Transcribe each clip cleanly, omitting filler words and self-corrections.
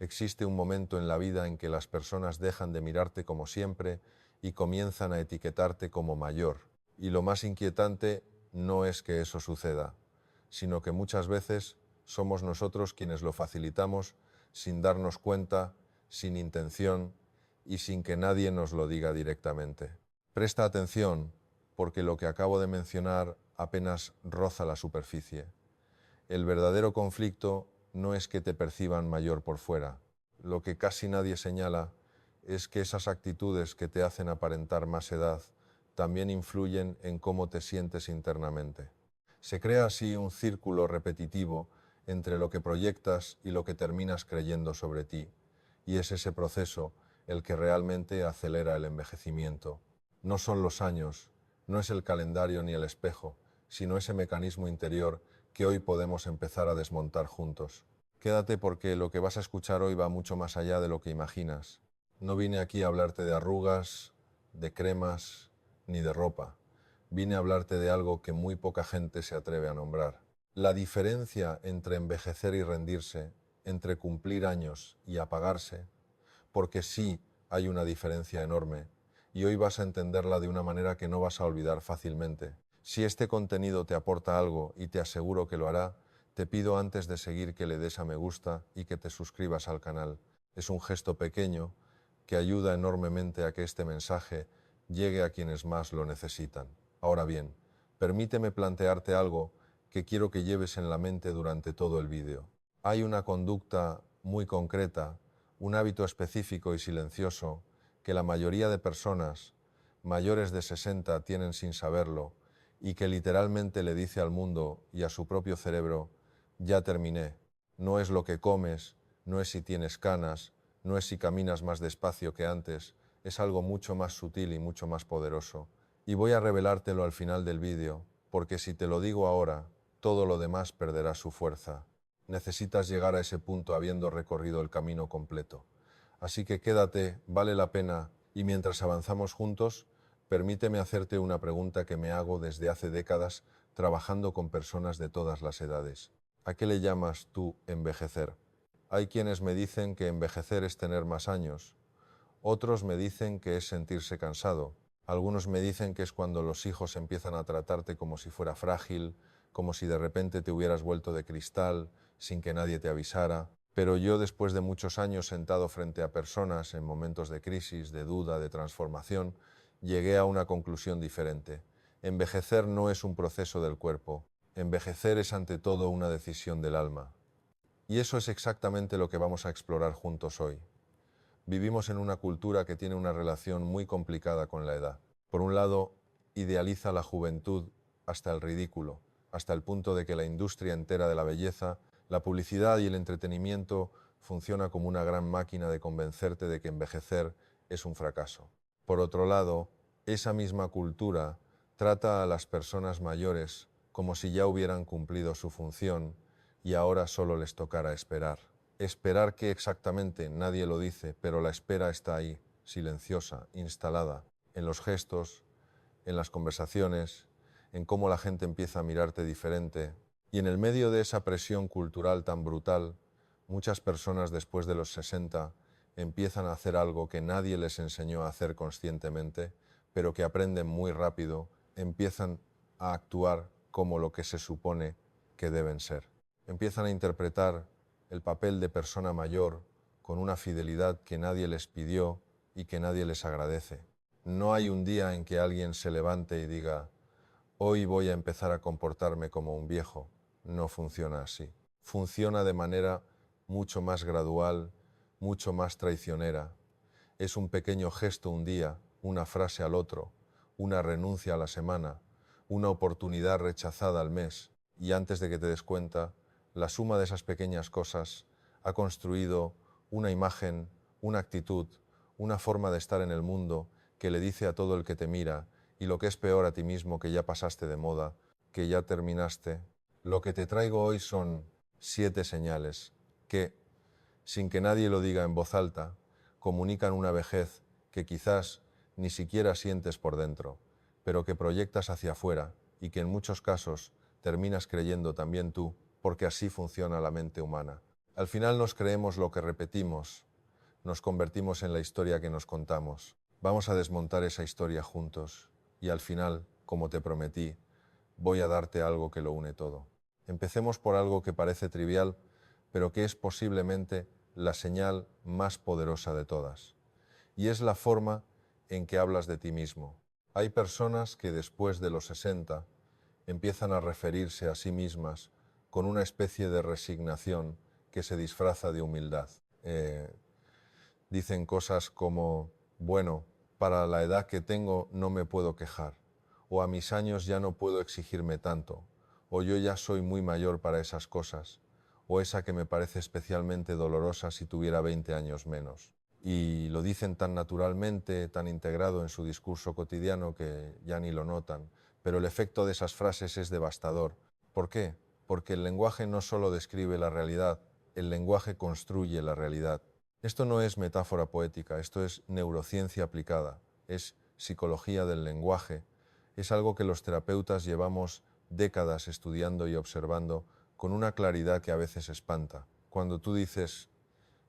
Existe un momento en la vida en que las personas dejan de mirarte como siempre y comienzan a etiquetarte como mayor. Y lo más inquietante no es que eso suceda, sino que muchas veces somos nosotros quienes lo facilitamos sin darnos cuenta, sin intención y sin que nadie nos lo diga directamente. Presta atención, porque lo que acabo de mencionar apenas roza la superficie. El verdadero conflicto no es que te perciban mayor por fuera. Lo que casi nadie señala es que esas actitudes que te hacen aparentar más edad también influyen en cómo te sientes internamente. Se crea así un círculo repetitivo entre lo que proyectas y lo que terminas creyendo sobre ti, y es ese proceso el que realmente acelera el envejecimiento. No son los años, no es el calendario ni el espejo, sino ese mecanismo interior que hoy podemos empezar a desmontar juntos. Quédate porque lo que vas a escuchar hoy va mucho más allá de lo que imaginas. No vine aquí a hablarte de arrugas, de cremas, ni de ropa. Vine a hablarte de algo que muy poca gente se atreve a nombrar. La diferencia entre envejecer y rendirse, entre cumplir años y apagarse, porque sí hay una diferencia enorme, y hoy vas a entenderla de una manera que no vas a olvidar fácilmente. Si este contenido te aporta algo, y te aseguro que lo hará, te pido antes de seguir que le des a me gusta y que te suscribas al canal. Es un gesto pequeño que ayuda enormemente a que este mensaje llegue a quienes más lo necesitan. Ahora bien, permíteme plantearte algo que quiero que lleves en la mente durante todo el vídeo. Hay una conducta muy concreta, un hábito específico y silencioso que la mayoría de personas mayores de 60 tienen sin saberlo y que literalmente le dice al mundo y a su propio cerebro: ya terminé. No es lo que comes, no es si tienes canas, no es si caminas más despacio que antes, es algo mucho más sutil y mucho más poderoso. Y voy a revelártelo al final del vídeo, porque si te lo digo ahora, todo lo demás perderá su fuerza. Necesitas llegar a ese punto habiendo recorrido el camino completo. Así que quédate, vale la pena, y mientras avanzamos juntos, permíteme hacerte una pregunta que me hago desde hace décadas trabajando con personas de todas las edades. ¿A qué le llamas tú envejecer? Hay quienes me dicen que envejecer es tener más años. Otros me dicen que es sentirse cansado. Algunos me dicen que es cuando los hijos empiezan a tratarte como si fuera frágil, como si de repente te hubieras vuelto de cristal, sin que nadie te avisara. Pero yo, después de muchos años sentado frente a personas en momentos de crisis, de duda, de transformación, llegué a una conclusión diferente. Envejecer no es un proceso del cuerpo. Envejecer es ante todo una decisión del alma. Y eso es exactamente lo que vamos a explorar juntos hoy. Vivimos en una cultura que tiene una relación muy complicada con la edad. Por un lado, idealiza la juventud hasta el ridículo, hasta el punto de que la industria entera de la belleza, la publicidad y el entretenimiento funciona como una gran máquina de convencerte de que envejecer es un fracaso. Por otro lado, esa misma cultura trata a las personas mayores como si ya hubieran cumplido su función y ahora solo les tocara esperar. Esperar que exactamente nadie lo dice, pero la espera está ahí, silenciosa, instalada, en los gestos, en las conversaciones, en cómo la gente empieza a mirarte diferente. Y en el medio de esa presión cultural tan brutal, muchas personas después de los 60 empiezan a hacer algo que nadie les enseñó a hacer conscientemente, pero que aprenden muy rápido, empiezan a actuar como lo que se supone que deben ser. Empiezan a interpretar el papel de persona mayor con una fidelidad que nadie les pidió y que nadie les agradece. No hay un día en que alguien se levante y diga: hoy voy a empezar a comportarme como un viejo. No funciona así. Funciona de manera mucho más gradual, mucho más traicionera. Es un pequeño gesto un día, una frase al otro, una renuncia a la semana, una oportunidad rechazada al mes, y antes de que te des cuenta, la suma de esas pequeñas cosas ha construido una imagen, una actitud, una forma de estar en el mundo que le dice a todo el que te mira, y lo que es peor, a ti mismo, que ya pasaste de moda, que ya terminaste. Lo que te traigo hoy son 7 señales que, sin que nadie lo diga en voz alta, comunican una vejez que quizás ni siquiera sientes por dentro, pero que proyectas hacia afuera y que en muchos casos terminas creyendo también tú, porque así funciona la mente humana. Al final nos creemos lo que repetimos, nos convertimos en la historia que nos contamos. Vamos a desmontar esa historia juntos y al final, como te prometí, voy a darte algo que lo une todo. Empecemos por algo que parece trivial, pero que es posiblemente la señal más poderosa de todas. Y es la forma en que hablas de ti mismo. Hay personas que después de los 60 empiezan a referirse a sí mismas con una especie de resignación que se disfraza de humildad. Dicen cosas como, bueno, para la edad que tengo no me puedo quejar, o a mis años ya no puedo exigirme tanto, o yo ya soy muy mayor para esas cosas, o esa que me parece especialmente dolorosa si tuviera 20 años menos. Y lo dicen tan naturalmente, tan integrado en su discurso cotidiano que ya ni lo notan, pero el efecto de esas frases es devastador. ¿Por qué? Porque el lenguaje no solo describe la realidad, el lenguaje construye la realidad. Esto no es metáfora poética, esto es neurociencia aplicada, es psicología del lenguaje, es algo que los terapeutas llevamos décadas estudiando y observando con una claridad que a veces espanta. Cuando tú dices,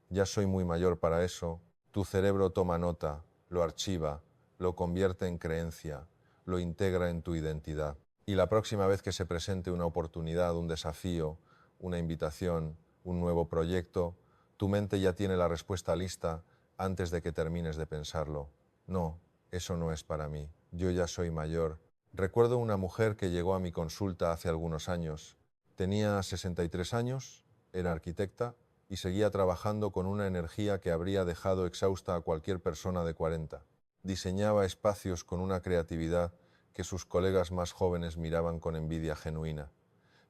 ya soy muy mayor para eso, tu cerebro toma nota, lo archiva, lo convierte en creencia, lo integra en tu identidad. Y la próxima vez que se presente una oportunidad, un desafío, una invitación, un nuevo proyecto, tu mente ya tiene la respuesta lista antes de que termines de pensarlo. No, eso no es para mí. Yo ya soy mayor. Recuerdo una mujer que llegó a mi consulta hace algunos años. Tenía 63 años, era arquitecta y seguía trabajando con una energía que habría dejado exhausta a cualquier persona de 40. Diseñaba espacios con una creatividad que sus colegas más jóvenes miraban con envidia genuina.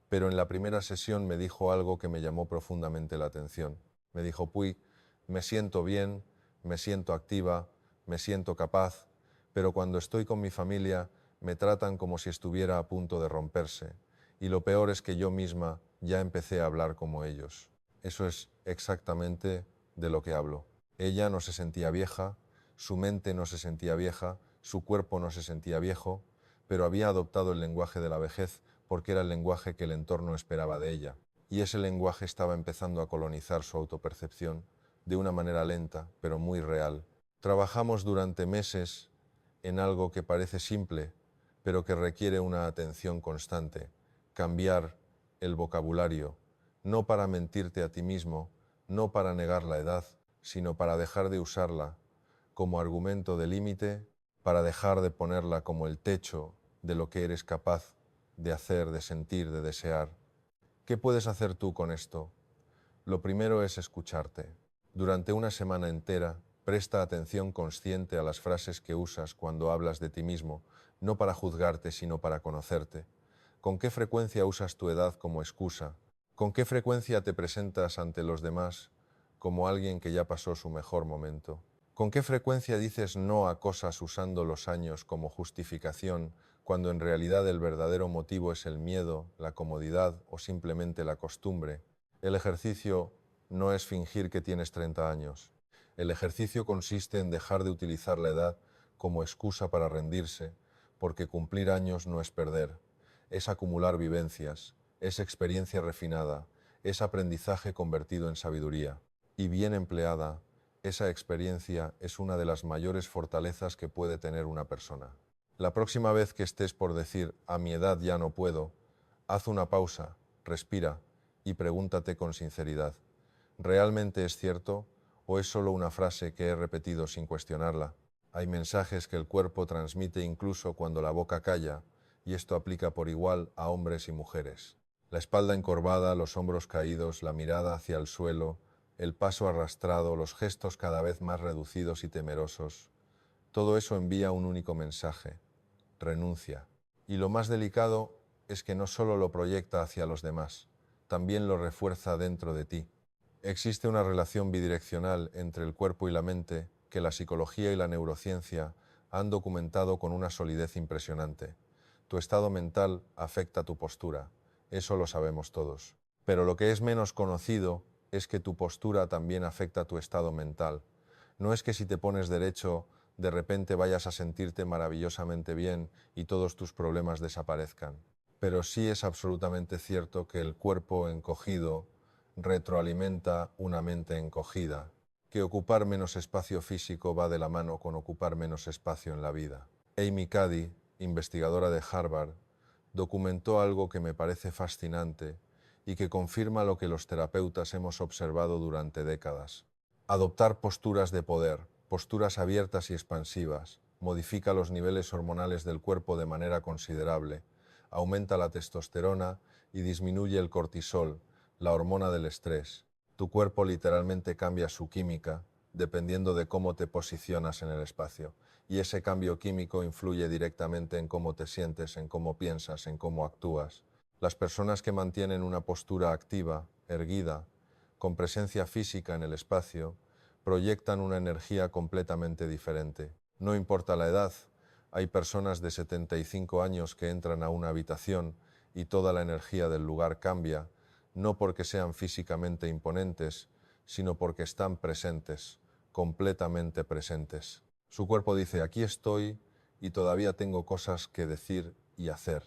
Pero en la primera sesión me dijo algo que me llamó profundamente la atención. Me dijo, Puig, me siento bien, me siento activa, me siento capaz, pero cuando estoy con mi familia me tratan como si estuviera a punto de romperse. Y lo peor es que yo misma ya empecé a hablar como ellos. Eso es exactamente de lo que hablo. Ella no se sentía vieja, su mente no se sentía vieja, su cuerpo no se sentía viejo, pero había adoptado el lenguaje de la vejez porque era el lenguaje que el entorno esperaba de ella. Y ese lenguaje estaba empezando a colonizar su autopercepción de una manera lenta, pero muy real. Trabajamos durante meses en algo que parece simple, pero que requiere una atención constante. Cambiar el vocabulario, no para mentirte a ti mismo, no para negar la edad, sino para dejar de usarla como argumento de límite, para dejar de ponerla como el techo de lo que eres capaz de hacer, de sentir, de desear. ¿Qué puedes hacer tú con esto? Lo primero es escucharte. Durante una semana entera, presta atención consciente a las frases que usas cuando hablas de ti mismo, no para juzgarte, sino para conocerte. ¿Con qué frecuencia usas tu edad como excusa? ¿Con qué frecuencia te presentas ante los demás como alguien que ya pasó su mejor momento? ¿Con qué frecuencia dices no a cosas usando los años como justificación, cuando en realidad el verdadero motivo es el miedo, la comodidad o simplemente la costumbre? El ejercicio no es fingir que tienes 30 años. El ejercicio consiste en dejar de utilizar la edad como excusa para rendirse, porque cumplir años no es perder, es acumular vivencias, es experiencia refinada, es aprendizaje convertido en sabiduría. Y bien empleada, esa experiencia es una de las mayores fortalezas que puede tener una persona. La próxima vez que estés por decir a mi edad ya no puedo, haz una pausa, respira y pregúntate con sinceridad, ¿realmente es cierto o es solo una frase que he repetido sin cuestionarla? Hay mensajes que el cuerpo transmite incluso cuando la boca calla, y esto aplica por igual a hombres y mujeres. La espalda encorvada, los hombros caídos, la mirada hacia el suelo, el paso arrastrado, los gestos cada vez más reducidos y temerosos. Todo eso envía un único mensaje: renuncia. Y lo más delicado es que no solo lo proyecta hacia los demás, también lo refuerza dentro de ti. Existe una relación bidireccional entre el cuerpo y la mente que la psicología y la neurociencia han documentado con una solidez impresionante. Tu estado mental afecta tu postura, eso lo sabemos todos. Pero lo que es menos conocido es que tu postura también afecta tu estado mental. No es que si te pones derecho, de repente vayas a sentirte maravillosamente bien y todos tus problemas desaparezcan. Pero sí es absolutamente cierto que el cuerpo encogido, retroalimenta una mente encogida, que ocupar menos espacio físico va de la mano con ocupar menos espacio en la vida. Amy Cuddy, investigadora de Harvard, documentó algo que me parece fascinante y que confirma lo que los terapeutas hemos observado durante décadas. Adoptar posturas de poder, posturas abiertas y expansivas, modifica los niveles hormonales del cuerpo de manera considerable, aumenta la testosterona y disminuye el cortisol, la hormona del estrés. Tu cuerpo literalmente cambia su química dependiendo de cómo te posicionas en el espacio. Y ese cambio químico influye directamente en cómo te sientes, en cómo piensas, en cómo actúas. Las personas que mantienen una postura activa, erguida, con presencia física en el espacio, proyectan una energía completamente diferente. No importa la edad, hay personas de 75 años que entran a una habitación y toda la energía del lugar cambia, no porque sean físicamente imponentes, sino porque están presentes, completamente presentes. Su cuerpo dice, aquí estoy y todavía tengo cosas que decir y hacer.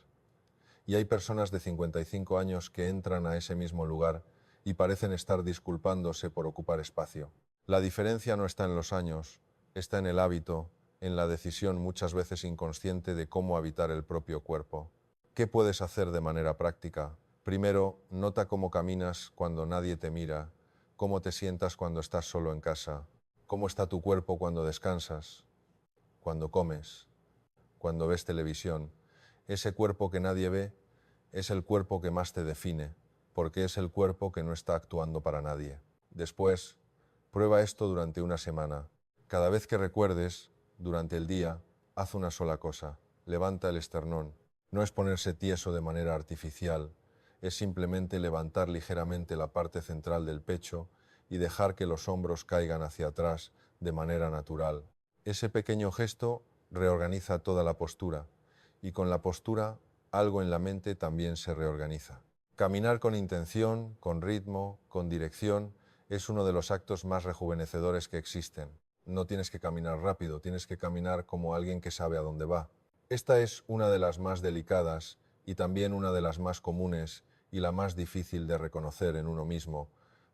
Y hay personas de 55 años que entran a ese mismo lugar y parecen estar disculpándose por ocupar espacio. La diferencia no está en los años, está en el hábito, en la decisión muchas veces inconsciente de cómo habitar el propio cuerpo. ¿Qué puedes hacer de manera práctica? Primero, nota cómo caminas cuando nadie te mira, cómo te sientas cuando estás solo en casa, cómo está tu cuerpo cuando descansas, cuando comes, cuando ves televisión. Ese cuerpo que nadie ve es el cuerpo que más te define, porque es el cuerpo que no está actuando para nadie. Después, prueba esto durante una semana. Cada vez que recuerdes, durante el día, haz una sola cosa. Levanta el esternón. No es ponerse tieso de manera artificial, es simplemente levantar ligeramente la parte central del pecho y dejar que los hombros caigan hacia atrás de manera natural. Ese pequeño gesto reorganiza toda la postura y con la postura algo en la mente también se reorganiza. Caminar con intención, con ritmo, con dirección es uno de los actos más rejuvenecedores que existen. No tienes que caminar rápido, tienes que caminar como alguien que sabe a dónde va. Esta es una de las más delicadas y también una de las más comunes y la más difícil de reconocer en uno mismo,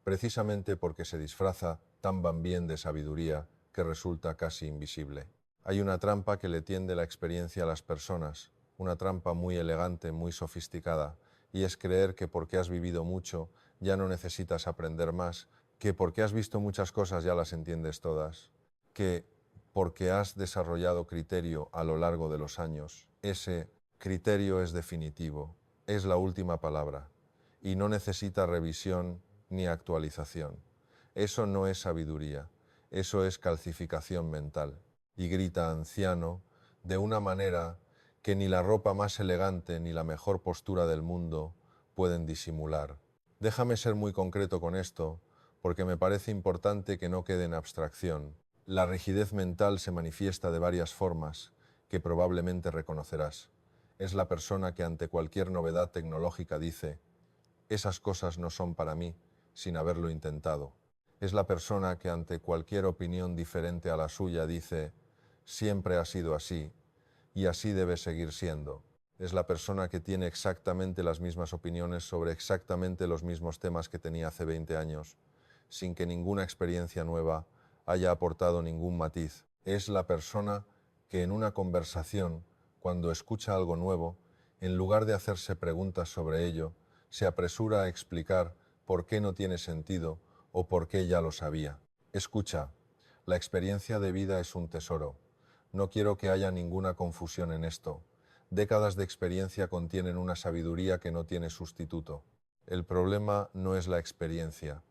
precisamente porque se disfraza tan bien de sabiduría que resulta casi invisible. Hay una trampa que le tiende la experiencia a las personas, una trampa muy elegante, muy sofisticada, y es creer que porque has vivido mucho ya no necesitas aprender más, que porque has visto muchas cosas ya las entiendes todas, que porque has desarrollado criterio a lo largo de los años, ese criterio es definitivo, es la última palabra, y no necesita revisión ni actualización. Eso no es sabiduría, eso es calcificación mental. Y grita anciano de una manera que ni la ropa más elegante ni la mejor postura del mundo pueden disimular. Déjame ser muy concreto con esto, porque me parece importante que no quede en abstracción. La rigidez mental se manifiesta de varias formas que probablemente reconocerás. Es la persona que ante cualquier novedad tecnológica dice, esas cosas no son para mí, sin haberlo intentado. Es la persona que ante cualquier opinión diferente a la suya dice, siempre ha sido así, y así debe seguir siendo. Es la persona que tiene exactamente las mismas opiniones sobre exactamente los mismos temas que tenía hace 20 años, sin que ninguna experiencia nueva haya aportado ningún matiz. Es la persona que en una conversación, cuando escucha algo nuevo, en lugar de hacerse preguntas sobre ello, se apresura a explicar por qué no tiene sentido o por qué ya lo sabía. Escucha, la experiencia de vida es un tesoro. No quiero que haya ninguna confusión en esto. Décadas de experiencia contienen una sabiduría que no tiene sustituto. El problema no es la experiencia.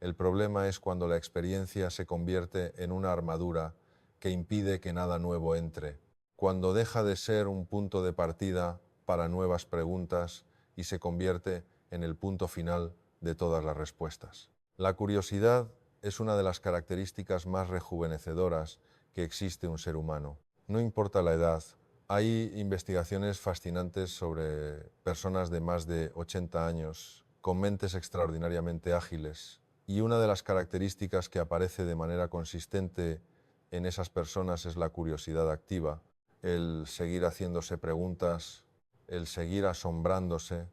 El problema es cuando la experiencia se convierte en una armadura que impide que nada nuevo entre, cuando deja de ser un punto de partida para nuevas preguntas y se convierte en el punto final de todas las respuestas. La curiosidad es una de las características más rejuvenecedoras que existe un ser humano. No importa la edad, hay investigaciones fascinantes sobre personas de más de 80 años, con mentes extraordinariamente ágiles, y una de las características que aparece de manera consistente en esas personas es la curiosidad activa, el seguir haciéndose preguntas, el seguir asombrándose,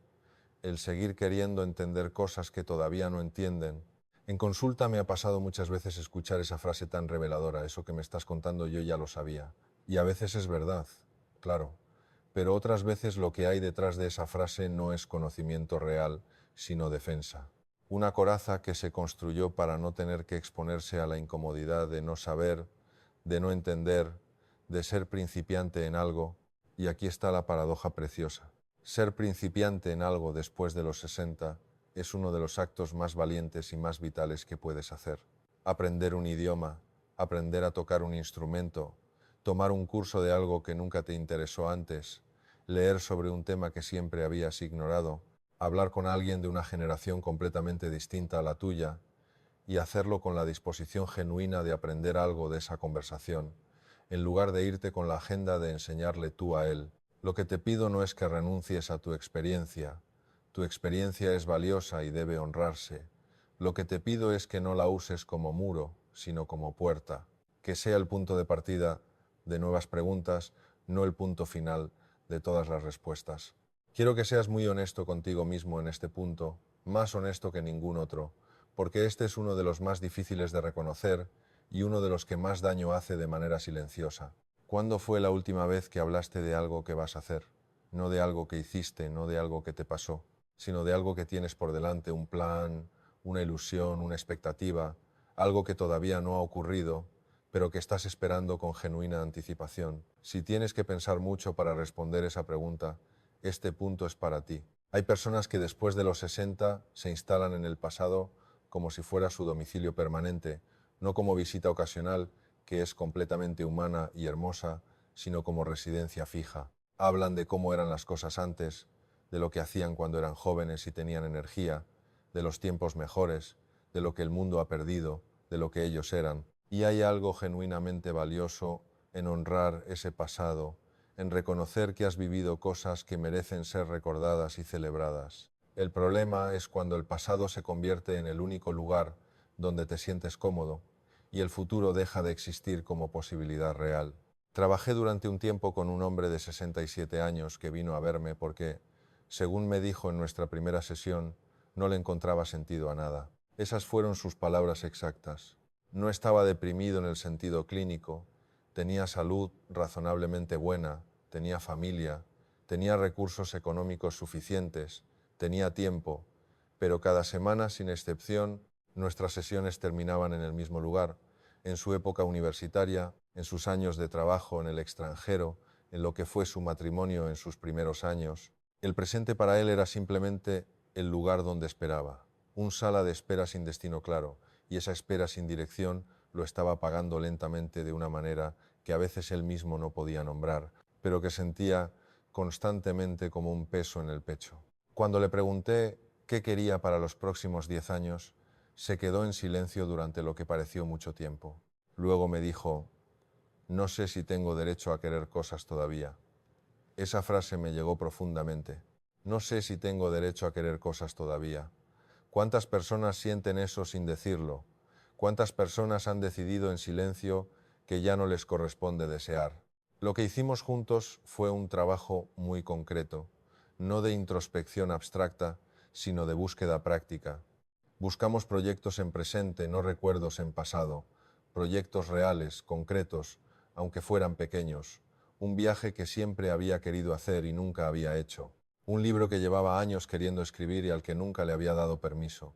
el seguir queriendo entender cosas que todavía no entienden. En consulta me ha pasado muchas veces escuchar esa frase tan reveladora: eso que me estás contando yo ya lo sabía. Y a veces es verdad, claro, pero otras veces lo que hay detrás de esa frase no es conocimiento real, sino defensa. Una coraza que se construyó para no tener que exponerse a la incomodidad de no saber, de no entender, de ser principiante en algo. Y aquí está la paradoja preciosa. Ser principiante en algo después de los 60 es uno de los actos más valientes y más vitales que puedes hacer. Aprender un idioma, aprender a tocar un instrumento, tomar un curso de algo que nunca te interesó antes, leer sobre un tema que siempre habías ignorado, hablar con alguien de una generación completamente distinta a la tuya y hacerlo con la disposición genuina de aprender algo de esa conversación, en lugar de irte con la agenda de enseñarle tú a él. Lo que te pido no es que renuncies a tu experiencia es valiosa y debe honrarse. Lo que te pido es que no la uses como muro, sino como puerta, que sea el punto de partida de nuevas preguntas, no el punto final de todas las respuestas. Quiero que seas muy honesto contigo mismo en este punto, más honesto que ningún otro, porque este es uno de los más difíciles de reconocer y uno de los que más daño hace de manera silenciosa. ¿Cuándo fue la última vez que hablaste de algo que vas a hacer? No de algo que hiciste, no de algo que te pasó, sino de algo que tienes por delante, un plan, una ilusión, una expectativa, algo que todavía no ha ocurrido, pero que estás esperando con genuina anticipación. Si tienes que pensar mucho para responder esa pregunta, este punto es para ti. Hay personas que después de los 60 se instalan en el pasado como si fuera su domicilio permanente, no como visita ocasional, que es completamente humana y hermosa, sino como residencia fija. Hablan de cómo eran las cosas antes, de lo que hacían cuando eran jóvenes y tenían energía, de los tiempos mejores, de lo que el mundo ha perdido, de lo que ellos eran. Y hay algo genuinamente valioso en honrar ese pasado, en reconocer que has vivido cosas que merecen ser recordadas y celebradas. El problema es cuando el pasado se convierte en el único lugar donde te sientes cómodo y el futuro deja de existir como posibilidad real. Trabajé durante un tiempo con un hombre de 67 años que vino a verme porque, según me dijo en nuestra primera sesión, no le encontraba sentido a nada. Esas fueron sus palabras exactas. No estaba deprimido en el sentido clínico, tenía salud razonablemente buena, tenía familia, tenía recursos económicos suficientes, tenía tiempo, pero cada semana, sin excepción, nuestras sesiones terminaban en el mismo lugar, en su época universitaria, en sus años de trabajo en el extranjero, en lo que fue su matrimonio en sus primeros años. El presente para él era simplemente el lugar donde esperaba, un sala de espera sin destino claro, y esa espera sin dirección lo estaba pagando lentamente de una manera que a veces él mismo no podía nombrar, pero que sentía constantemente como un peso en el pecho. Cuando le pregunté qué quería para los próximos 10 años, se quedó en silencio durante lo que pareció mucho tiempo. Luego me dijo: no sé si tengo derecho a querer cosas todavía. Esa frase me llegó profundamente. No sé si tengo derecho a querer cosas todavía. ¿Cuántas personas sienten eso sin decirlo? ¿Cuántas personas han decidido en silencio que ya no les corresponde desear? Lo que hicimos juntos fue un trabajo muy concreto, no de introspección abstracta, sino de búsqueda práctica. Buscamos proyectos en presente, no recuerdos en pasado, proyectos reales, concretos, aunque fueran pequeños, un viaje que siempre había querido hacer y nunca había hecho, un libro que llevaba años queriendo escribir y al que nunca le había dado permiso,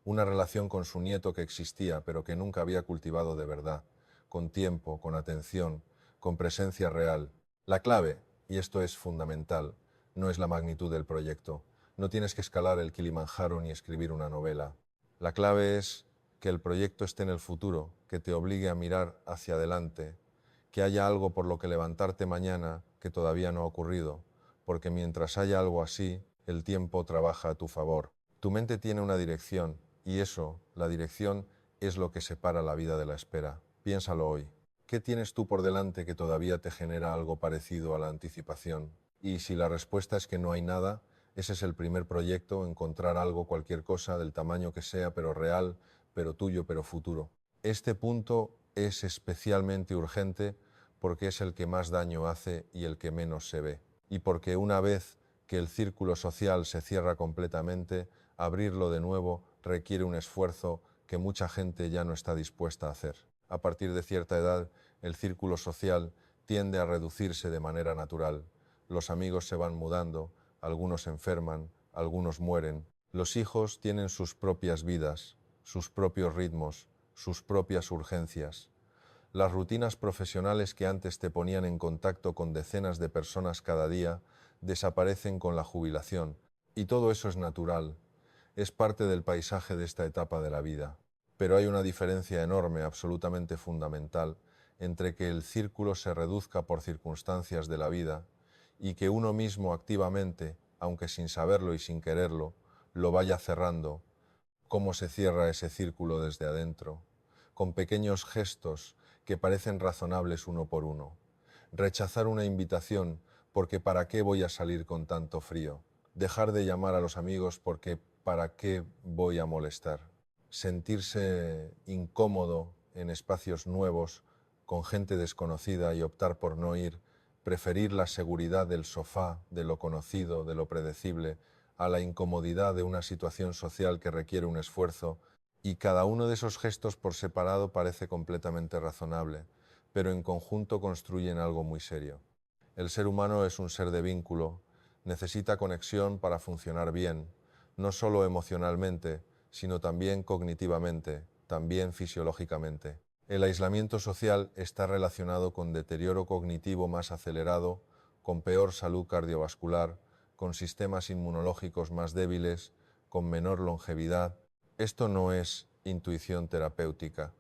una relación con su nieto que existía pero que nunca había cultivado de verdad, con tiempo, con atención, con presencia real. La clave, y esto es fundamental, no es la magnitud del proyecto. No tienes que escalar el Kilimanjaro ni escribir una novela. La clave es que el proyecto esté en el futuro, que te obligue a mirar hacia adelante, que haya algo por lo que levantarte mañana que todavía no ha ocurrido, porque mientras haya algo así, el tiempo trabaja a tu favor. Tu mente tiene una dirección, y eso, la dirección, es lo que separa la vida de la espera. Piénsalo hoy. ¿Qué tienes tú por delante que todavía te genera algo parecido a la anticipación? Y si la respuesta es que no hay nada, ese es el primer proyecto: encontrar algo, cualquier cosa, del tamaño que sea, pero real, pero tuyo, pero futuro. Este punto es especialmente urgente porque es el que más daño hace y el que menos se ve. Y porque una vez que el círculo social se cierra completamente, abrirlo de nuevo requiere un esfuerzo que mucha gente ya no está dispuesta a hacer. A partir de cierta edad, el círculo social tiende a reducirse de manera natural. Los amigos se van mudando, algunos se enferman, algunos mueren. Los hijos tienen sus propias vidas, sus propios ritmos, sus propias urgencias. Las rutinas profesionales que antes te ponían en contacto con decenas de personas cada día desaparecen con la jubilación, y todo eso es natural, es parte del paisaje de esta etapa de la vida. Pero hay una diferencia enorme, absolutamente fundamental, entre que el círculo se reduzca por circunstancias de la vida y que uno mismo activamente, aunque sin saberlo y sin quererlo, lo vaya cerrando. ¿Cómo se cierra ese círculo desde adentro? Con pequeños gestos que parecen razonables uno por uno. Rechazar una invitación porque ¿para qué voy a salir con tanto frío? Dejar de llamar a los amigos porque ¿para qué voy a molestar? Sentirse incómodo en espacios nuevos, con gente desconocida y optar por no ir, preferir la seguridad del sofá, de lo conocido, de lo predecible, a la incomodidad de una situación social que requiere un esfuerzo, y cada uno de esos gestos por separado parece completamente razonable, pero en conjunto construyen algo muy serio. El ser humano es un ser de vínculo, necesita conexión para funcionar bien, no solo emocionalmente, sino también cognitivamente, también fisiológicamente. El aislamiento social está relacionado con deterioro cognitivo más acelerado, con peor salud cardiovascular, con sistemas inmunológicos más débiles, con menor longevidad. Esto no es intuición terapéutica.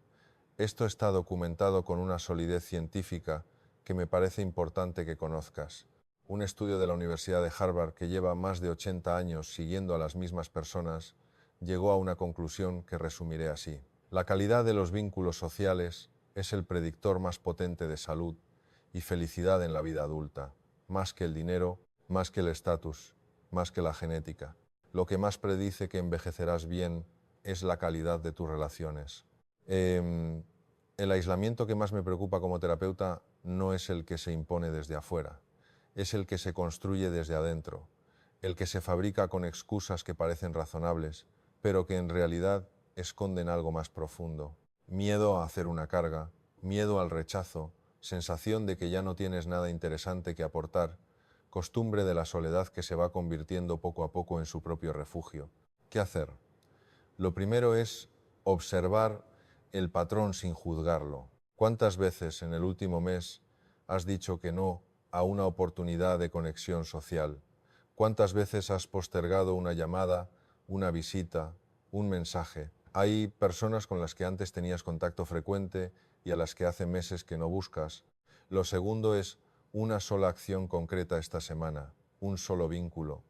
Esto está documentado con una solidez científica que me parece importante que conozcas. Un estudio de la Universidad de Harvard que lleva más de 80 años siguiendo a las mismas personas llegó a una conclusión que resumiré así. La calidad de los vínculos sociales es el predictor más potente de salud y felicidad en la vida adulta, más que el dinero, más que el estatus, más que la genética. Lo que más predice que envejecerás bien es la calidad de tus relaciones. El aislamiento que más me preocupa como terapeuta no es el que se impone desde afuera, es el que se construye desde adentro, el que se fabrica con excusas que parecen razonables, pero que en realidad esconden algo más profundo. Miedo a hacer una carga, miedo al rechazo, sensación de que ya no tienes nada interesante que aportar, costumbre de la soledad que se va convirtiendo poco a poco en su propio refugio. ¿Qué hacer? Lo primero es observar el patrón sin juzgarlo. ¿Cuántas veces en el último mes has dicho que no a una oportunidad de conexión social? ¿Cuántas veces has postergado una llamada, una visita, un mensaje? Hay personas con las que antes tenías contacto frecuente y a las que hace meses que no buscas. Lo segundo es una sola acción concreta esta semana, un solo vínculo,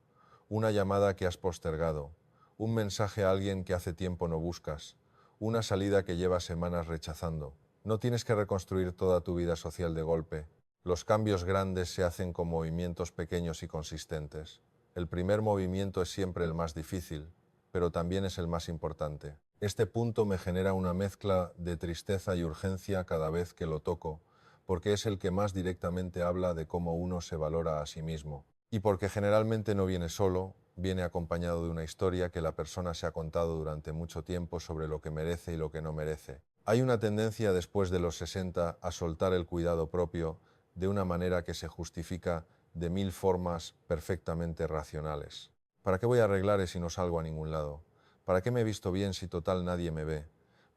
una llamada que has postergado, un mensaje a alguien que hace tiempo no buscas, una salida que llevas semanas rechazando. No tienes que reconstruir toda tu vida social de golpe. Los cambios grandes se hacen con movimientos pequeños y consistentes. El primer movimiento es siempre el más difícil, pero también es el más importante. Este punto me genera una mezcla de tristeza y urgencia cada vez que lo toco, porque es el que más directamente habla de cómo uno se valora a sí mismo. Y porque generalmente no viene solo, viene acompañado de una historia que la persona se ha contado durante mucho tiempo sobre lo que merece y lo que no merece. Hay una tendencia después de los 60 a soltar el cuidado propio de una manera que se justifica de 1000 formas perfectamente racionales. ¿Para qué voy a arreglar si no salgo a ningún lado? ¿Para qué me he visto bien si total nadie me ve?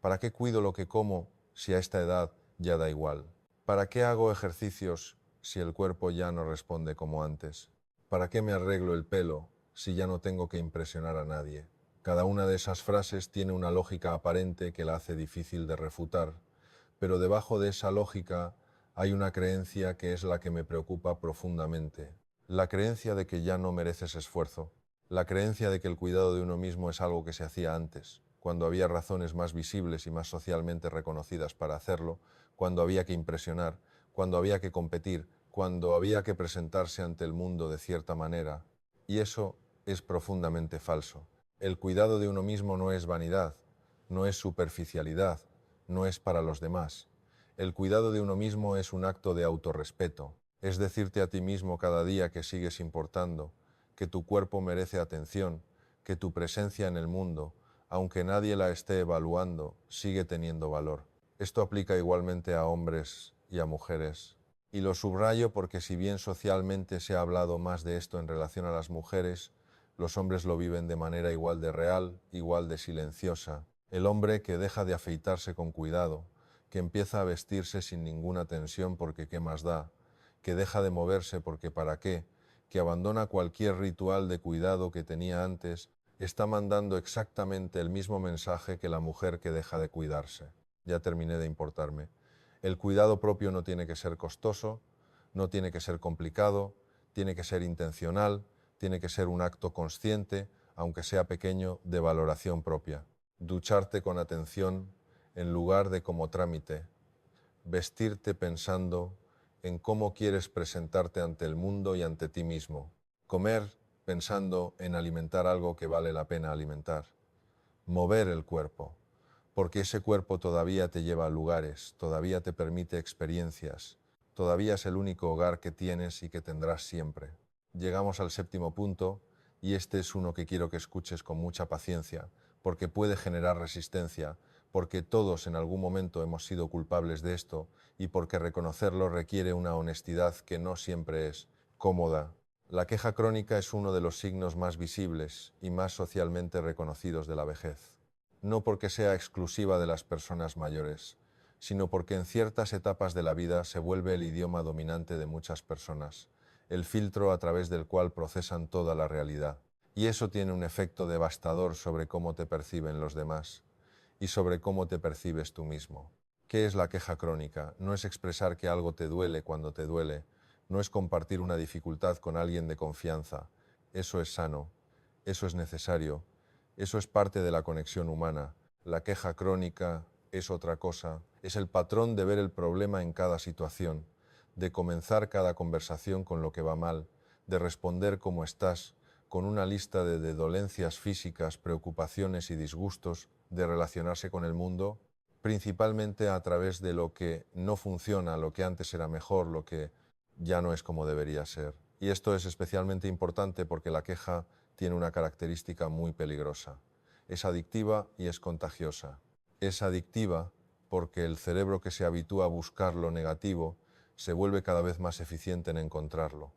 ¿Para qué cuido lo que como si a esta edad ya da igual? ¿Para qué hago ejercicios si el cuerpo ya no responde como antes? ¿Para qué me arreglo el pelo si ya no tengo que impresionar a nadie? Cada una de esas frases tiene una lógica aparente que la hace difícil de refutar, pero debajo de esa lógica hay una creencia que es la que me preocupa profundamente. La creencia de que ya no mereces esfuerzo. La creencia de que el cuidado de uno mismo es algo que se hacía antes, cuando había razones más visibles y más socialmente reconocidas para hacerlo, cuando había que impresionar, cuando había que competir, cuando había que presentarse ante el mundo de cierta manera. Y eso es profundamente falso. El cuidado de uno mismo no es vanidad, no es superficialidad, no es para los demás. El cuidado de uno mismo es un acto de autorrespeto, es decirte a ti mismo cada día que sigues importando, que tu cuerpo merece atención, que tu presencia en el mundo, aunque nadie la esté evaluando, sigue teniendo valor. Esto aplica igualmente a hombres y a mujeres. Y lo subrayo porque si bien socialmente se ha hablado más de esto en relación a las mujeres, los hombres lo viven de manera igual de real, igual de silenciosa. El hombre que deja de afeitarse con cuidado, que empieza a vestirse sin ninguna tensión porque qué más da, que deja de moverse porque para qué, que abandona cualquier ritual de cuidado que tenía antes, está mandando exactamente el mismo mensaje que la mujer que deja de cuidarse. Ya terminé de importarme. El cuidado propio no tiene que ser costoso, no tiene que ser complicado, tiene que ser intencional, tiene que ser un acto consciente, aunque sea pequeño, de valoración propia. Ducharte con atención en lugar de como trámite. Vestirte pensando en cómo quieres presentarte ante el mundo y ante ti mismo. Comer pensando en alimentar algo que vale la pena alimentar. Mover el cuerpo, porque ese cuerpo todavía te lleva a lugares, todavía te permite experiencias, todavía es el único hogar que tienes y que tendrás siempre. Llegamos al séptimo punto, y este es uno que quiero que escuches con mucha paciencia, porque puede generar resistencia, porque todos en algún momento hemos sido culpables de esto, y porque reconocerlo requiere una honestidad que no siempre es cómoda. La queja crónica es uno de los signos más visibles y más socialmente reconocidos de la vejez. No porque sea exclusiva de las personas mayores, sino porque en ciertas etapas de la vida se vuelve el idioma dominante de muchas personas, el filtro a través del cual procesan toda la realidad. Y eso tiene un efecto devastador sobre cómo te perciben los demás y sobre cómo te percibes tú mismo. ¿Qué es la queja crónica? No es expresar que algo te duele cuando te duele, no es compartir una dificultad con alguien de confianza. Eso es sano, eso es necesario, eso es parte de la conexión humana. La queja crónica es otra cosa, es el patrón de ver el problema en cada situación, de comenzar cada conversación con lo que va mal, de responder cómo estás, con una lista de dolencias físicas, preocupaciones y disgustos, de relacionarse con el mundo, principalmente a través de lo que no funciona, lo que antes era mejor, lo que ya no es como debería ser. Y esto es especialmente importante porque la queja tiene una característica muy peligrosa. Es adictiva y es contagiosa. Es adictiva porque el cerebro que se habitúa a buscar lo negativo se vuelve cada vez más eficiente en encontrarlo.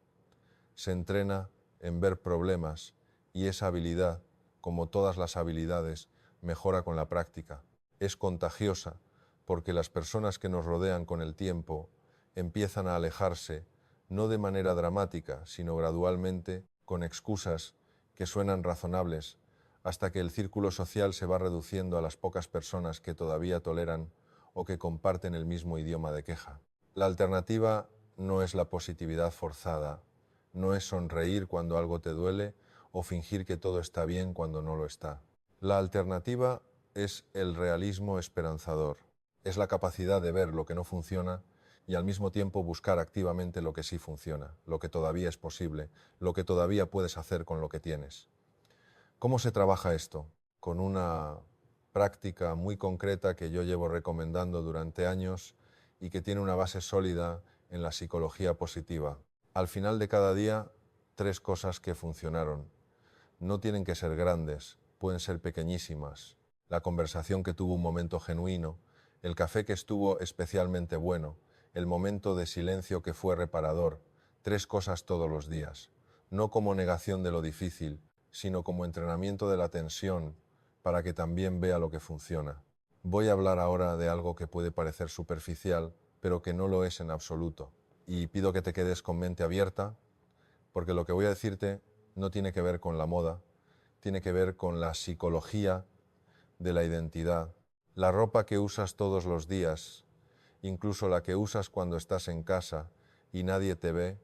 Se entrena en ver problemas y esa habilidad, como todas las habilidades, mejora con la práctica. Es contagiosa porque las personas que nos rodean con el tiempo empiezan a alejarse, no de manera dramática, sino gradualmente, con excusas que suenan razonables, hasta que el círculo social se va reduciendo a las pocas personas que todavía toleran o que comparten el mismo idioma de queja. La alternativa no es la positividad forzada, no es sonreír cuando algo te duele o fingir que todo está bien cuando no lo está. La alternativa es el realismo esperanzador, es la capacidad de ver lo que no funciona y al mismo tiempo buscar activamente lo que sí funciona, lo que todavía es posible, lo que todavía puedes hacer con lo que tienes. ¿Cómo se trabaja esto? Con una práctica muy concreta que yo llevo recomendando durante años y que tiene una base sólida en la psicología positiva. Al final de cada día, 3 cosas que funcionaron. No tienen que ser grandes, pueden ser pequeñísimas. La conversación que tuvo un momento genuino, el café que estuvo especialmente bueno, el momento de silencio que fue reparador. 3 cosas todos los días. No como negación de lo difícil, sino como entrenamiento de la tensión para que también vea lo que funciona. Voy a hablar ahora de algo que puede parecer superficial, pero que no lo es en absoluto. Y pido que te quedes con mente abierta, porque lo que voy a decirte no tiene que ver con la moda, tiene que ver con la psicología de la identidad. La ropa que usas todos los días, incluso la que usas cuando estás en casa y nadie te ve,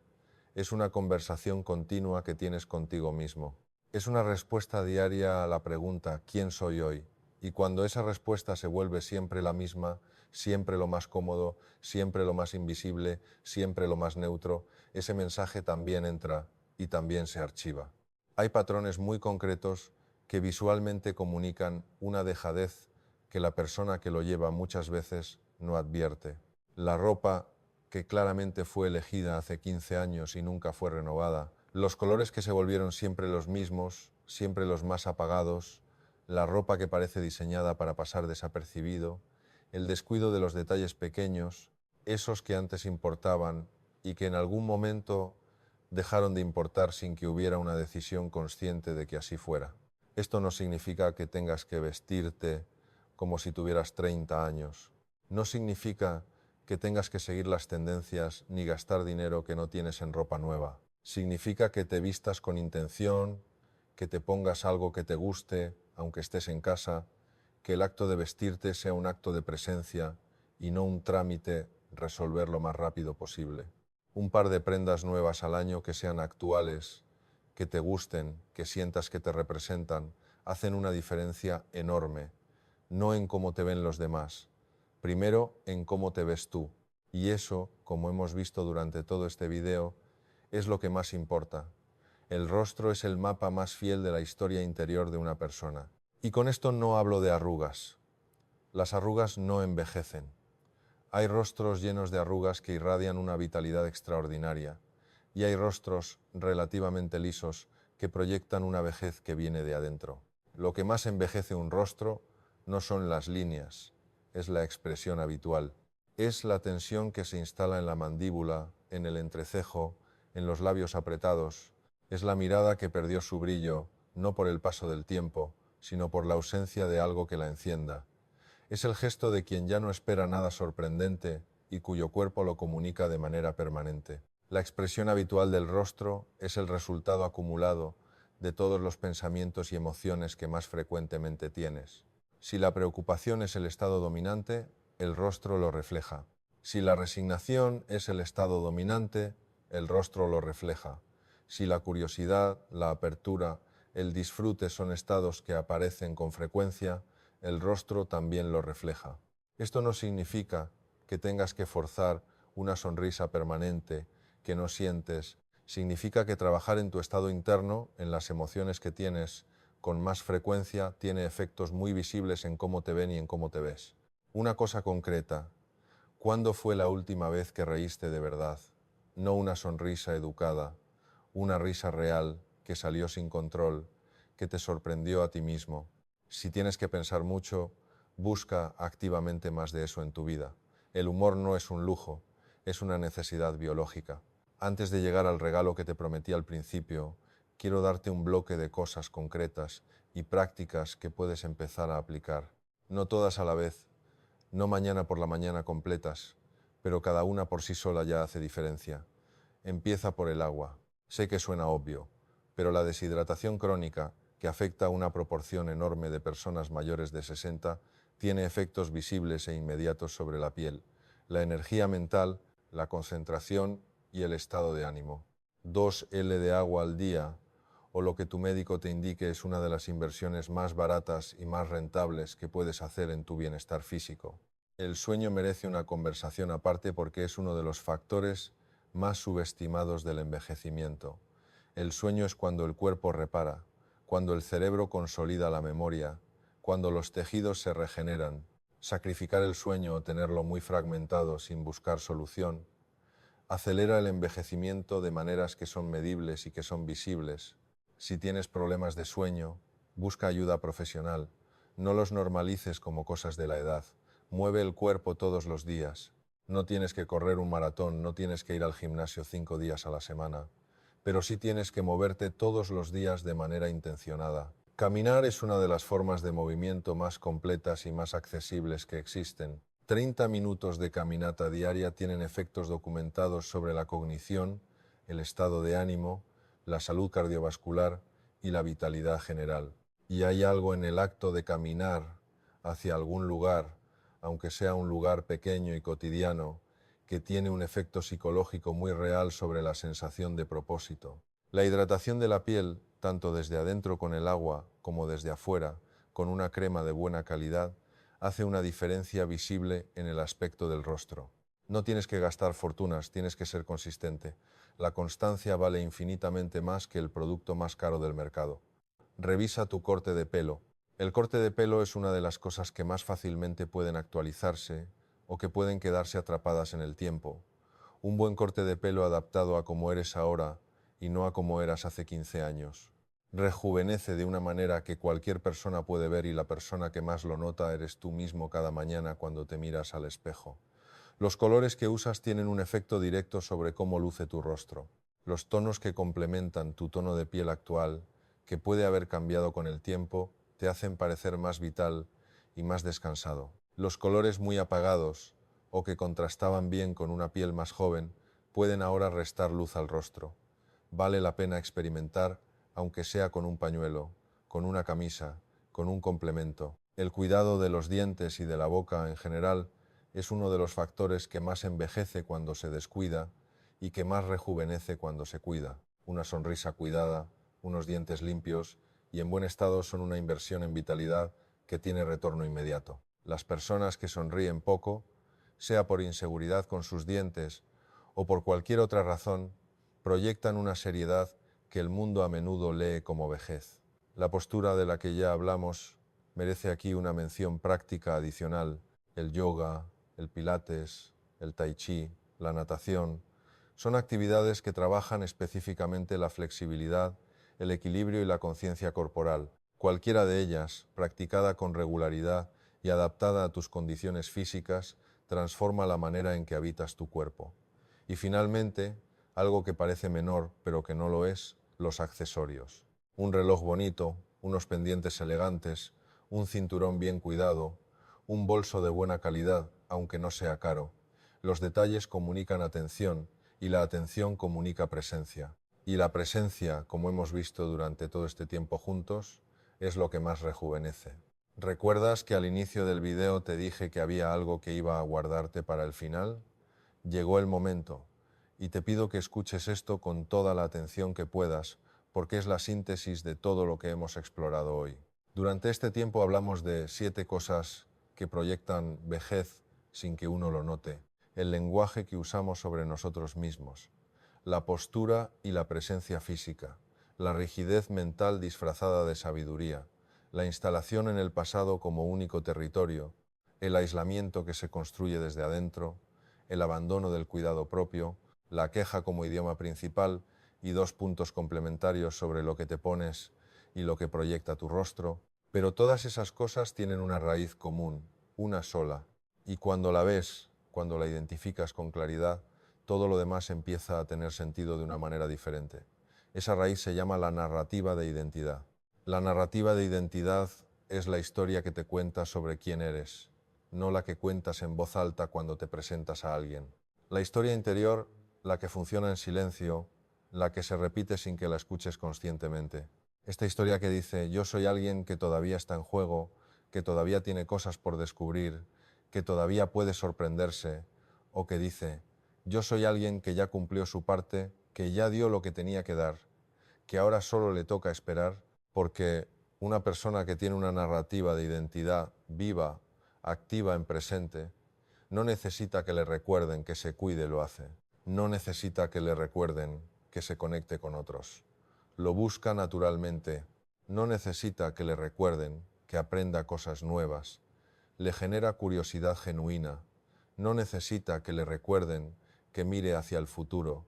es una conversación continua que tienes contigo mismo. Es una respuesta diaria a la pregunta ¿quién soy hoy? Y cuando esa respuesta se vuelve siempre la misma, siempre lo más cómodo, siempre lo más invisible, siempre lo más neutro, ese mensaje también entra y también se archiva. Hay patrones muy concretos que visualmente comunican una dejadez que la persona que lo lleva muchas veces no advierte. La ropa que claramente fue elegida hace 15 años y nunca fue renovada, Los colores que se volvieron siempre los mismos, siempre los más apagados, la ropa que parece diseñada para pasar desapercibido, el descuido de los detalles pequeños, esos que antes importaban y que en algún momento dejaron de importar sin que hubiera una decisión consciente de que así fuera. Esto no significa que tengas que vestirte como si tuvieras 30 años. No significa que tengas que seguir las tendencias ni gastar dinero que no tienes en ropa nueva. Significa que te vistas con intención, que te pongas algo que te guste, aunque estés en casa, que el acto de vestirte sea un acto de presencia y no un trámite resolver lo más rápido posible. Un par de prendas nuevas al año que sean actuales, que te gusten, que sientas que te representan, hacen una diferencia enorme, no en cómo te ven los demás, primero en cómo te ves tú. Y eso, como hemos visto durante todo este video, es lo que más importa. El rostro es el mapa más fiel de la historia interior de una persona. Y con esto no hablo de arrugas. Las arrugas no envejecen. Hay rostros llenos de arrugas que irradian una vitalidad extraordinaria, y hay rostros relativamente lisos que proyectan una vejez que viene de adentro. Lo que más envejece un rostro no son las líneas, es la expresión habitual. Es la tensión que se instala en la mandíbula, en el entrecejo, en los labios apretados. Es la mirada que perdió su brillo, no por el paso del tiempo, sino por la ausencia de algo que la encienda. Es el gesto de quien ya no espera nada sorprendente y cuyo cuerpo lo comunica de manera permanente. La expresión habitual del rostro es el resultado acumulado de todos los pensamientos y emociones que más frecuentemente tienes. Si la preocupación es el estado dominante, el rostro lo refleja. Si la resignación es el estado dominante, el rostro lo refleja. Si la curiosidad, la apertura, el disfrute son estados que aparecen con frecuencia, el rostro también lo refleja. Esto no significa que tengas que forzar una sonrisa permanente que no sientes. Significa que trabajar en tu estado interno, en las emociones que tienes con más frecuencia, tiene efectos muy visibles en cómo te ven y en cómo te ves. Una cosa concreta: ¿cuándo fue la última vez que reíste de verdad? No una sonrisa educada, una risa real que salió sin control, que te sorprendió a ti mismo. Si tienes que pensar mucho, busca activamente más de eso en tu vida. El humor no es un lujo, es una necesidad biológica. Antes de llegar al regalo que te prometí al principio, quiero darte un bloque de cosas concretas y prácticas que puedes empezar a aplicar. No todas a la vez, no mañana por la mañana completas, pero cada una por sí sola ya hace diferencia. Empieza por el agua. Sé que suena obvio, pero la deshidratación crónica, que afecta a una proporción enorme de personas mayores de 60, tiene efectos visibles e inmediatos sobre la piel, la energía mental, la concentración y el estado de ánimo. 2 L de agua al día, o lo que tu médico te indique, es una de las inversiones más baratas y más rentables que puedes hacer en tu bienestar físico. El sueño merece una conversación aparte porque es uno de los factores más subestimados del envejecimiento. El sueño es cuando el cuerpo repara, cuando el cerebro consolida la memoria, cuando los tejidos se regeneran. Sacrificar el sueño o tenerlo muy fragmentado sin buscar solución acelera el envejecimiento de maneras que son medibles y que son visibles. Si tienes problemas de sueño, busca ayuda profesional. No los normalices como cosas de la edad. Mueve el cuerpo todos los días. No tienes que correr un maratón, no tienes que ir al gimnasio 5 días a la semana, pero sí tienes que moverte todos los días de manera intencionada. Caminar es una de las formas de movimiento más completas y más accesibles que existen. 30 minutos de caminata diaria tienen efectos documentados sobre la cognición, el estado de ánimo, la salud cardiovascular y la vitalidad general. Y hay algo en el acto de caminar hacia algún lugar, aunque sea un lugar pequeño y cotidiano, que tiene un efecto psicológico muy real sobre la sensación de propósito. La hidratación de la piel, tanto desde adentro con el agua como desde afuera, con una crema de buena calidad, hace una diferencia visible en el aspecto del rostro. No tienes que gastar fortunas, tienes que ser consistente. La constancia vale infinitamente más que el producto más caro del mercado. Revisa tu corte de pelo. El corte de pelo es una de las cosas que más fácilmente pueden actualizarse o que pueden quedarse atrapadas en el tiempo. Un buen corte de pelo adaptado a cómo eres ahora y no a como eras hace 15 años. Rejuvenece de una manera que cualquier persona puede ver y la persona que más lo nota eres tú mismo cada mañana cuando te miras al espejo. Los colores que usas tienen un efecto directo sobre cómo luce tu rostro. Los tonos que complementan tu tono de piel actual, que puede haber cambiado con el tiempo, te hacen parecer más vital y más descansado. Los colores muy apagados o que contrastaban bien con una piel más joven pueden ahora restar luz al rostro. Vale la pena experimentar, aunque sea con un pañuelo, con una camisa, con un complemento. El cuidado de los dientes y de la boca en general es uno de los factores que más envejece cuando se descuida y que más rejuvenece cuando se cuida. Una sonrisa cuidada, unos dientes limpios y en buen estado son una inversión en vitalidad que tiene retorno inmediato. Las personas que sonríen poco, sea por inseguridad con sus dientes o por cualquier otra razón, proyectan una seriedad que el mundo a menudo lee como vejez. La postura de la que ya hablamos merece aquí una mención práctica adicional. El yoga, el pilates, el tai chi, la natación, son actividades que trabajan específicamente la flexibilidad, el equilibrio y la conciencia corporal. Cualquiera de ellas, practicada con regularidad y adaptada a tus condiciones físicas, transforma la manera en que habitas tu cuerpo. Y finalmente, algo que parece menor, pero que no lo es, los accesorios. Un reloj bonito, unos pendientes elegantes, un cinturón bien cuidado, un bolso de buena calidad, aunque no sea caro. Los detalles comunican atención y la atención comunica presencia. Y la presencia, como hemos visto durante todo este tiempo juntos, es lo que más rejuvenece. ¿Recuerdas que al inicio del video te dije que había algo que iba a guardarte para el final? Llegó el momento, y te pido que escuches esto con toda la atención que puedas, porque es la síntesis de todo lo que hemos explorado hoy. Durante este tiempo hablamos de 7 cosas que proyectan vejez sin que uno lo note, el lenguaje que usamos sobre nosotros mismos, la postura y la presencia física, la rigidez mental disfrazada de sabiduría, la instalación en el pasado como único territorio, el aislamiento que se construye desde adentro, el abandono del cuidado propio, la queja como idioma principal y 2 puntos complementarios sobre lo que te pones y lo que proyecta tu rostro. Pero todas esas cosas tienen una raíz común, una sola, y cuando la ves, cuando la identificas con claridad, todo lo demás empieza a tener sentido de una manera diferente. Esa raíz se llama la narrativa de identidad. La narrativa de identidad es la historia que te cuentas sobre quién eres, no la que cuentas en voz alta cuando te presentas a alguien. La historia interior, la que funciona en silencio, la que se repite sin que la escuches conscientemente. Esta historia que dice, yo soy alguien que todavía está en juego, que todavía tiene cosas por descubrir, que todavía puede sorprenderse, o que dice, yo soy alguien que ya cumplió su parte, que ya dio lo que tenía que dar, que ahora solo le toca esperar, porque una persona que tiene una narrativa de identidad viva, activa en presente, no necesita que le recuerden que se cuide, lo hace. No necesita que le recuerden que se conecte con otros. Lo busca naturalmente. No necesita que le recuerden que aprenda cosas nuevas. Le genera curiosidad genuina. No necesita que le recuerden que mire hacia el futuro.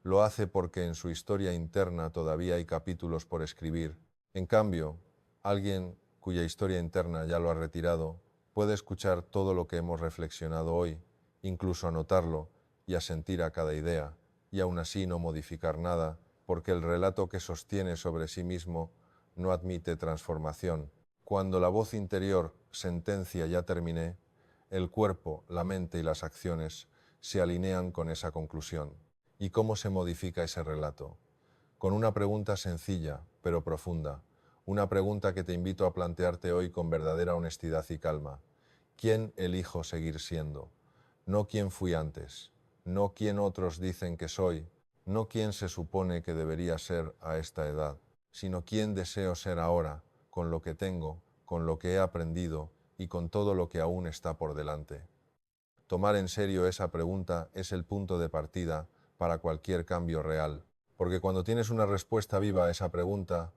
Lo hace porque en su historia interna todavía hay capítulos por escribir. En cambio, alguien cuya historia interna ya lo ha retirado, puede escuchar todo lo que hemos reflexionado hoy, incluso anotarlo y asentir a cada idea, y aún así no modificar nada, porque el relato que sostiene sobre sí mismo no admite transformación. Cuando la voz interior sentencia ya terminé, el cuerpo, la mente y las acciones se alinean con esa conclusión. ¿Y cómo se modifica ese relato? Con una pregunta sencilla, pero profunda. Una pregunta que te invito a plantearte hoy con verdadera honestidad y calma. ¿Quién elijo seguir siendo? No quién fui antes, no quién otros dicen que soy, no quién se supone que debería ser a esta edad, sino quién deseo ser ahora, con lo que tengo, con lo que he aprendido y con todo lo que aún está por delante. Tomar en serio esa pregunta es el punto de partida para cualquier cambio real, porque cuando tienes una respuesta viva a esa pregunta,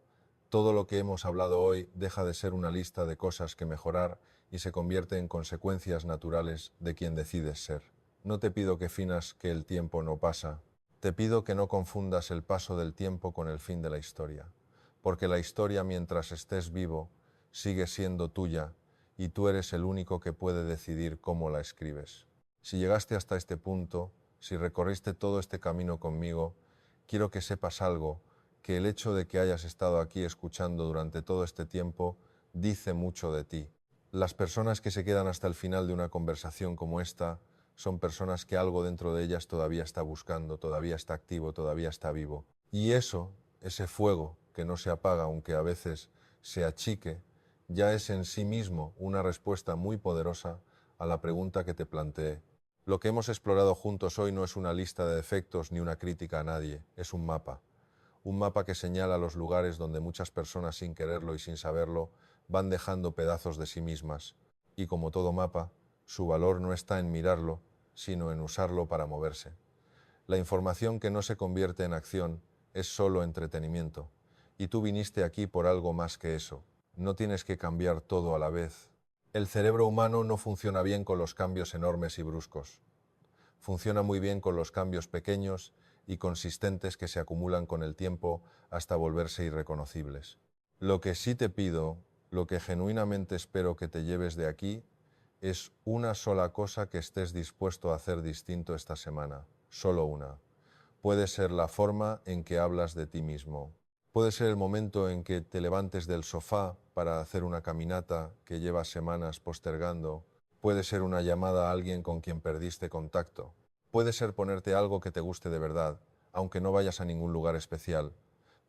todo lo que hemos hablado hoy deja de ser una lista de cosas que mejorar y se convierte en consecuencias naturales de quien decides ser. No te pido que finas que el tiempo no pasa, Te pido que no confundas el paso del tiempo con el fin de la historia, porque la historia mientras estés vivo sigue siendo tuya y tú eres el único que puede decidir cómo la escribes. Si llegaste hasta este punto, si recorriste todo este camino conmigo, quiero que sepas algo, que el hecho de que hayas estado aquí escuchando durante todo este tiempo dice mucho de ti. Las personas que se quedan hasta el final de una conversación como esta son personas que algo dentro de ellas todavía está buscando, todavía está activo, todavía está vivo. Y eso, ese fuego que no se apaga aunque a veces se achique, ya es en sí mismo una respuesta muy poderosa a la pregunta que te planteé. Lo que hemos explorado juntos hoy no es una lista de defectos ni una crítica a nadie, es un mapa. Un mapa que señala los lugares donde muchas personas sin quererlo y sin saberlo van dejando pedazos de sí mismas. Y como todo mapa, su valor no está en mirarlo, sino en usarlo para moverse. La información que no se convierte en acción es solo entretenimiento. Y tú viniste aquí por algo más que eso. No tienes que cambiar todo a la vez. El cerebro humano no funciona bien con los cambios enormes y bruscos. Funciona muy bien con los cambios pequeños y consistentes que se acumulan con el tiempo hasta volverse irreconocibles. Lo que sí te pido, lo que genuinamente espero que te lleves de aquí, es una sola cosa que estés dispuesto a hacer distinto esta semana. Solo una. Puede ser la forma en que hablas de ti mismo. Puede ser el momento en que te levantes del sofá para hacer una caminata que llevas semanas postergando. Puede ser una llamada a alguien con quien perdiste contacto. Puede ser ponerte algo que te guste de verdad, aunque no vayas a ningún lugar especial.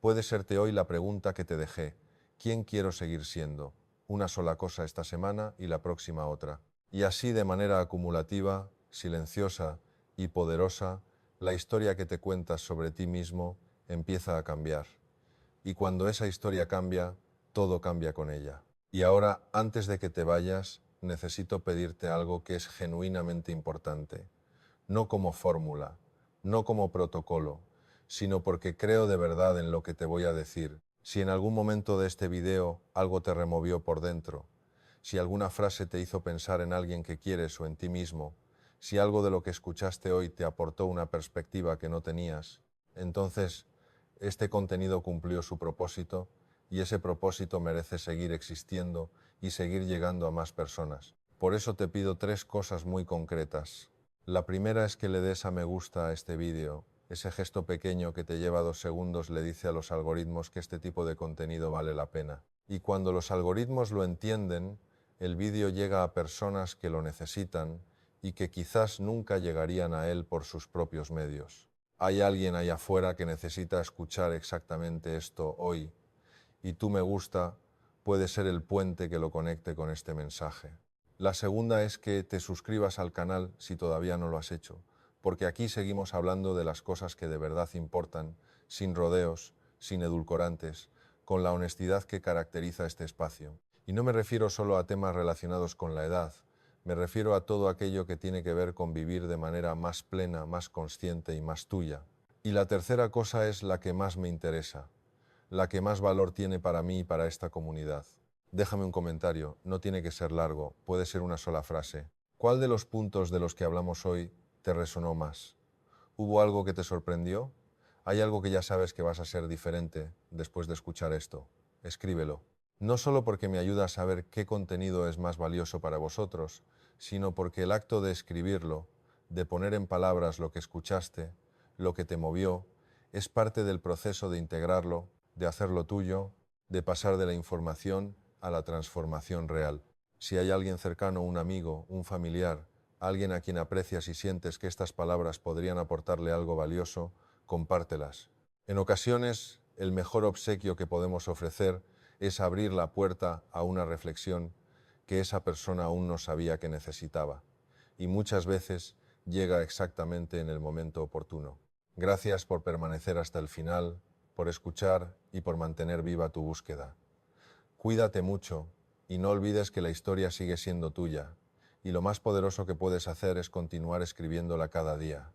Puede serte hoy la pregunta que te dejé. ¿Quién quiero seguir siendo? Una sola cosa esta semana y la próxima otra. Y así de manera acumulativa, silenciosa y poderosa, la historia que te cuentas sobre ti mismo empieza a cambiar. Y cuando esa historia cambia, todo cambia con ella. Y ahora, antes de que te vayas, necesito pedirte algo que es genuinamente importante. No como fórmula, no como protocolo, sino porque creo de verdad en lo que te voy a decir. Si en algún momento de este video algo te removió por dentro, si alguna frase te hizo pensar en alguien que quieres o en ti mismo, si algo de lo que escuchaste hoy te aportó una perspectiva que no tenías, entonces este contenido cumplió su propósito y ese propósito merece seguir existiendo y seguir llegando a más personas. Por eso te pido 3 cosas muy concretas. La primera es que le des a me gusta a este vídeo. Ese gesto pequeño que te lleva 2 segundos le dice a los algoritmos que este tipo de contenido vale la pena. Y cuando los algoritmos lo entienden, el vídeo llega a personas que lo necesitan y que quizás nunca llegarían a él por sus propios medios. Hay alguien allá afuera que necesita escuchar exactamente esto hoy, y tu me gusta puede ser el puente que lo conecte con este mensaje. La segunda es que te suscribas al canal si todavía no lo has hecho, porque aquí seguimos hablando de las cosas que de verdad importan, sin rodeos, sin edulcorantes, con la honestidad que caracteriza este espacio. Y no me refiero solo a temas relacionados con la edad, me refiero a todo aquello que tiene que ver con vivir de manera más plena, más consciente y más tuya. Y la tercera cosa es la que más me interesa, la que más valor tiene para mí y para esta comunidad. Déjame un comentario, no tiene que ser largo, puede ser una sola frase. ¿Cuál de los puntos de los que hablamos hoy te resonó más? ¿Hubo algo que te sorprendió? ¿Hay algo que ya sabes que vas a ser diferente después de escuchar esto? Escríbelo. No solo porque me ayuda a saber qué contenido es más valioso para vosotros, sino porque el acto de escribirlo, de poner en palabras lo que escuchaste, lo que te movió, es parte del proceso de integrarlo, de hacerlo tuyo, de pasar de la información a la transformación real. Si hay alguien cercano, un amigo, un familiar, alguien a quien aprecias y sientes que estas palabras podrían aportarle algo valioso, compártelas. En ocasiones, el mejor obsequio que podemos ofrecer es abrir la puerta a una reflexión que esa persona aún no sabía que necesitaba. Y muchas veces llega exactamente en el momento oportuno. Gracias por permanecer hasta el final, por escuchar y por mantener viva tu búsqueda. Cuídate mucho y no olvides que la historia sigue siendo tuya, y lo más poderoso que puedes hacer es continuar escribiéndola cada día.